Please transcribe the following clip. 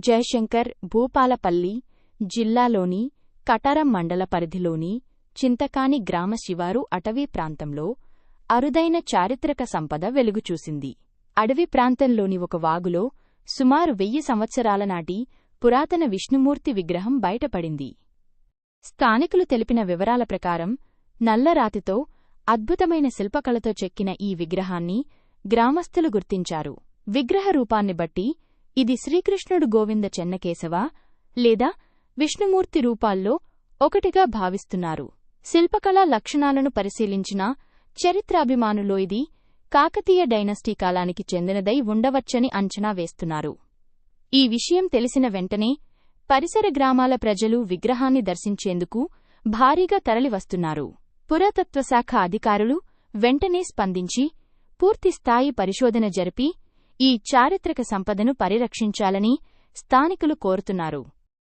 జయశంకర్ భూపాలపల్లి జిల్లాలోని కటారం మండల పరిధిలోని చింతకాని గ్రామ శివారు అటవీ ప్రాంతంలో అరుదైన చారిత్రక సంపద వెలుగుచూసింది. అడవి ప్రాంతంలోని ఒక వాగులో సుమారు 1000 సంవత్సరాల నాటి పురాతన విష్ణుమూర్తి విగ్రహం బయటపడింది. స్థానికులు తెలిపిన వివరాల ప్రకారం నల్లరాతితో అద్భుతమైన శిల్పకళతో చెక్కిన ఈ విగ్రహాన్ని గ్రామస్థులు గుర్తించారు. విగ్రహ రూపాన్ని బట్టి ఇది శ్రీకృష్ణుడు గోవింద చెన్నకేశవ లేదా విష్ణుమూర్తి రూపాల్లో ఒకటిగా భావిస్తున్నారు. శిల్పకళా లక్షణాలను పరిశీలించిన చరిత్రాభిమానులు ఇది కాకతీయ డైనస్టీ కాలానికి చెందినదై ఉండవచ్చని అంచనా వేస్తున్నారు. ఈ విషయం తెలిసిన వెంటనే పరిసర గ్రామాల ప్రజలు విగ్రహాన్ని దర్శించేందుకు భారీగా తరలివస్తున్నారు. పురాతత్వ శాఖ అధికారులు వెంటనే స్పందించి పూర్తిస్థాయి పరిశోధన జరిపి ఈ చారిత్రక సంపదను పరిరక్షించాలని స్థానికులు కోరుతున్నారు.